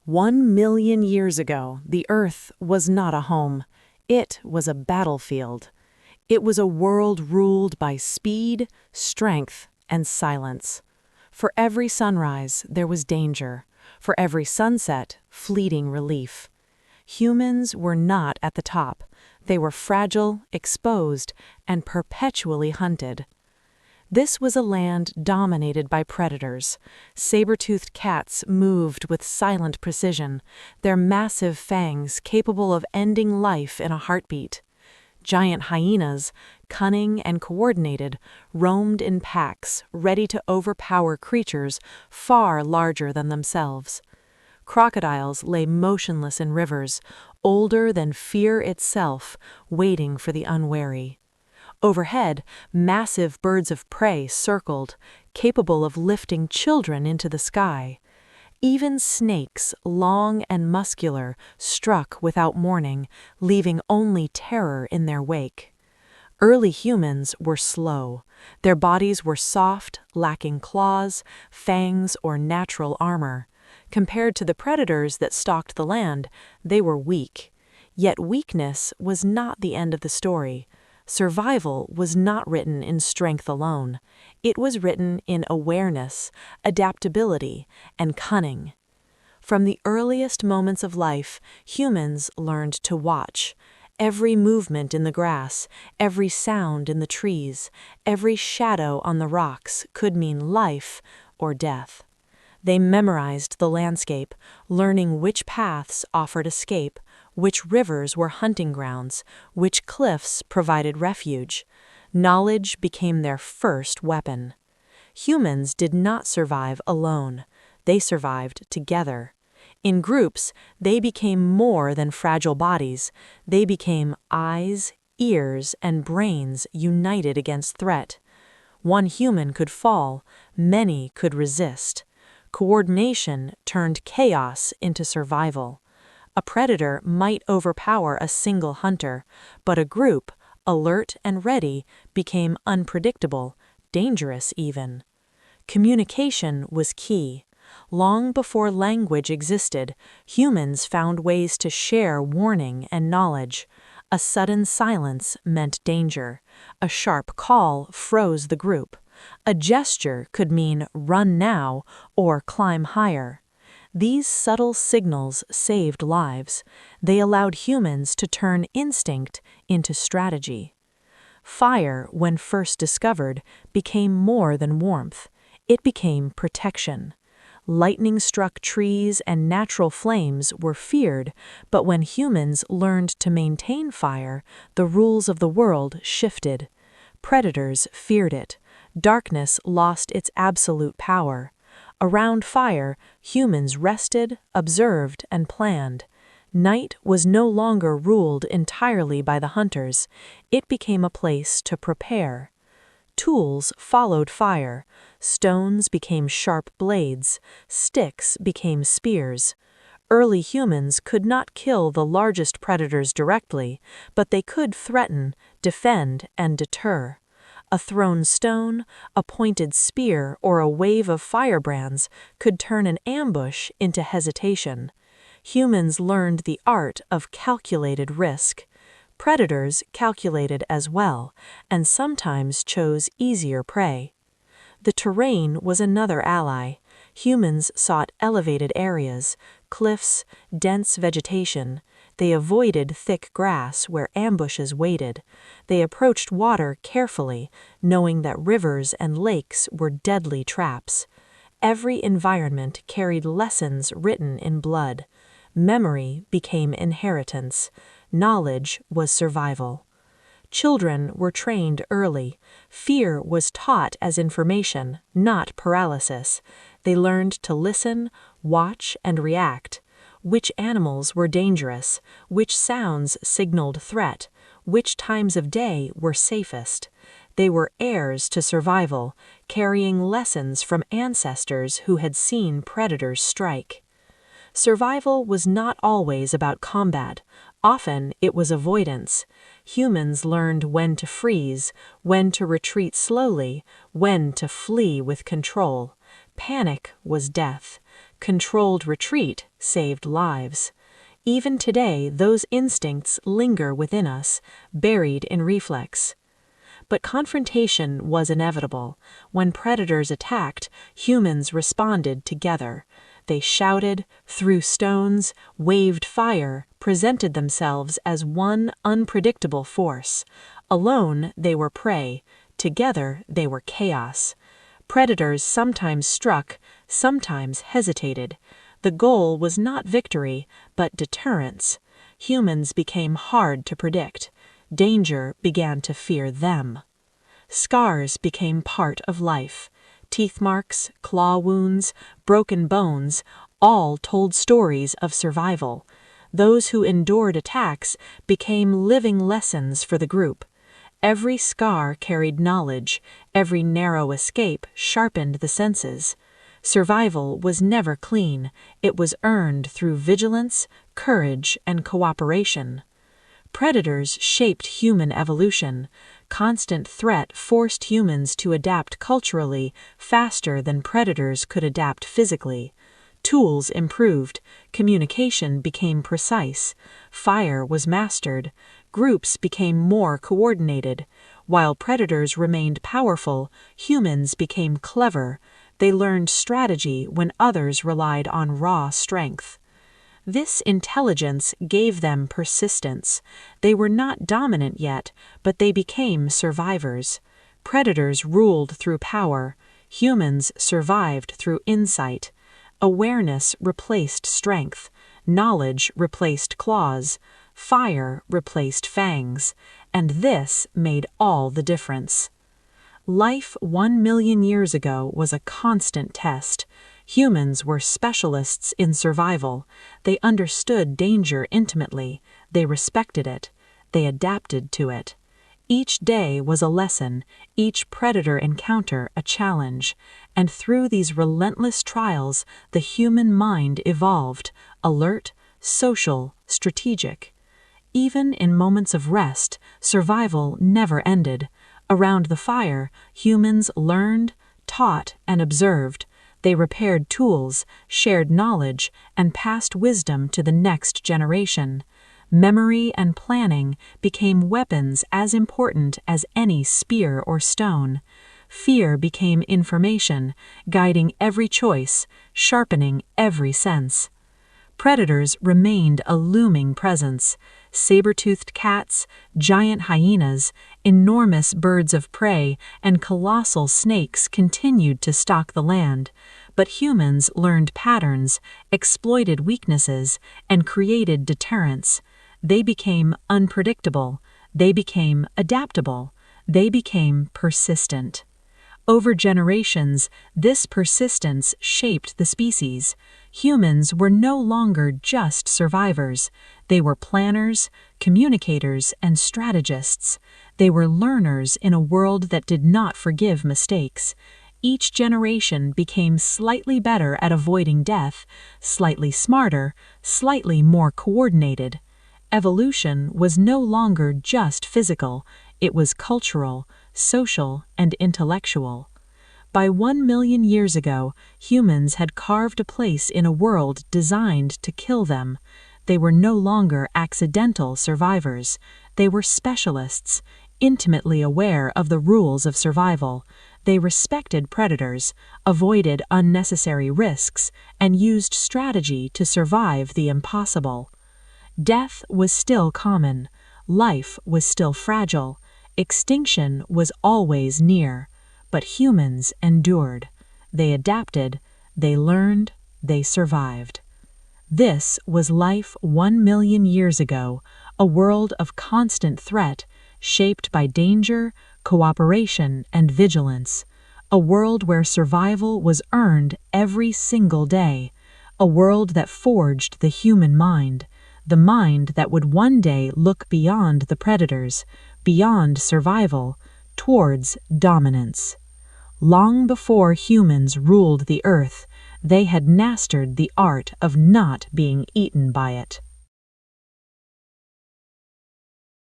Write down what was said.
1 million years ago, the Earth was not a home. It was a battlefield. It was a world ruled by speed, strength, and silence. For every sunrise, there was danger. For every sunset, fleeting relief. Humans were not at the top. They were fragile, exposed, and perpetually hunted. This was a land dominated by predators. Saber-toothed cats moved with silent precision, their massive fangs capable of ending life in a heartbeat. Giant hyenas, cunning and coordinated, roamed in packs, ready to overpower creatures far larger than themselves. Crocodiles lay motionless in rivers, older than fear itself, waiting for the unwary. Overhead, massive birds of prey circled, capable of lifting children into the sky. Even snakes, long and muscular, struck without warning, leaving only terror in their wake. Early humans were slow. Their bodies were soft, lacking claws, fangs, or natural armor. Compared to the predators that stalked the land, they were weak. Yet weakness was not the end of the story. Survival was not written in strength alone. It was written in awareness, adaptability, and cunning. From the earliest moments of life, humans learned to watch. Every movement in the grass, every sound in the trees, every shadow on the rocks could mean life or death. They memorized the landscape, learning which paths offered escape, which rivers were hunting grounds, which cliffs provided refuge. Knowledge became their first weapon. Humans did not survive alone. They survived together. In groups, they became more than fragile bodies. They became eyes, ears, and brains united against threat. One human could fall, many could resist. Coordination turned chaos into survival. A predator might overpower a single hunter, but a group, alert and ready, became unpredictable, dangerous even. Communication was key. Long before language existed, humans found ways to share warning and knowledge. A sudden silence meant danger. A sharp call froze the group. A gesture could mean run now or climb higher. These subtle signals saved lives. They allowed humans to turn instinct into strategy. Fire, when first discovered, became more than warmth. It became protection. Lightning-struck trees and natural flames were feared, but when humans learned to maintain fire, the rules of the world shifted. Predators feared it. Darkness lost its absolute power. Around fire, humans rested, observed, and planned. Night was no longer ruled entirely by the hunters. It became a place to prepare. Tools followed fire. Stones became sharp blades. Sticks became spears. Early humans could not kill the largest predators directly, but they could threaten, defend, and deter. A thrown stone, a pointed spear, or a wave of firebrands could turn an ambush into hesitation. Humans learned the art of calculated risk. Predators calculated as well, and sometimes chose easier prey. The terrain was another ally. Humans sought elevated areas, cliffs, dense vegetation. They avoided thick grass where ambushes waited. They approached water carefully, knowing that rivers and lakes were deadly traps. Every environment carried lessons written in blood. Memory became inheritance. Knowledge was survival. Children were trained early. Fear was taught as information, not paralysis. They learned to listen, watch, and react. Which animals were dangerous, which sounds signaled threat, which times of day were safest. They were heirs to survival, carrying lessons from ancestors who had seen predators strike. Survival was not always about combat. Often it was avoidance. Humans learned when to freeze, when to retreat slowly, when to flee with control. Panic was death. Controlled retreat saved lives. Even today, those instincts linger within us, buried in reflex. But confrontation was inevitable. When predators attacked, humans responded together. They shouted, threw stones, waved fire, presented themselves as one unpredictable force. Alone, they were prey. Together, they were chaos. Predators sometimes struck, sometimes hesitated. The goal was not victory, but deterrence. Humans became hard to predict. Danger began to fear them. Scars became part of life. Teeth marks, claw wounds, broken bones, all told stories of survival. Those who endured attacks became living lessons for the group. Every scar carried knowledge, every narrow escape sharpened the senses. Survival was never clean, it was earned through vigilance, courage, and cooperation. Predators shaped human evolution. Constant threat forced humans to adapt culturally faster than predators could adapt physically. Tools improved, communication became precise, fire was mastered, groups became more coordinated. While predators remained powerful, humans became clever. They learned strategy when others relied on raw strength. This intelligence gave them persistence. They were not dominant yet, but they became survivors. Predators ruled through power. Humans survived through insight. Awareness replaced strength. Knowledge replaced claws. Fire replaced fangs. And this made all the difference. Life 1 million years ago was a constant test. Humans were specialists in survival. They understood danger intimately. They respected it. They adapted to it. Each day was a lesson, each predator encounter a challenge, and through these relentless trials, the human mind evolved, alert, social, strategic. Even in moments of rest, survival never ended. Around the fire, humans learned, taught, and observed. They repaired tools, shared knowledge, and passed wisdom to the next generation. Memory and planning became weapons as important as any spear or stone. Fear became information, guiding every choice, sharpening every sense. Predators remained a looming presence. Saber-toothed cats, giant hyenas, enormous birds of prey, and colossal snakes continued to stalk the land. But humans learned patterns, exploited weaknesses, and created deterrence. They became unpredictable. They became adaptable. They became persistent. Over generations, this persistence shaped the species. Humans were no longer just survivors. They were planners, communicators, and strategists. They were learners in a world that did not forgive mistakes. Each generation became slightly better at avoiding death, slightly smarter, slightly more coordinated. Evolution was no longer just physical, it was cultural, social, and intellectual. By 1 million years ago, humans had carved a place in a world designed to kill them. They were no longer accidental survivors. They were specialists, intimately aware of the rules of survival. They respected predators, avoided unnecessary risks, and used strategy to survive the impossible. Death was still common. Life was still fragile. Extinction was always near. But humans endured. They adapted. They learned. They survived. This was life 1 million years ago, a world of constant threat, shaped by danger, cooperation, and vigilance. A world where survival was earned every single day. A world that forged the human mind. The mind that would one day look beyond the predators, beyond survival, towards dominance. Long before humans ruled the earth, they had mastered the art of not being eaten by it.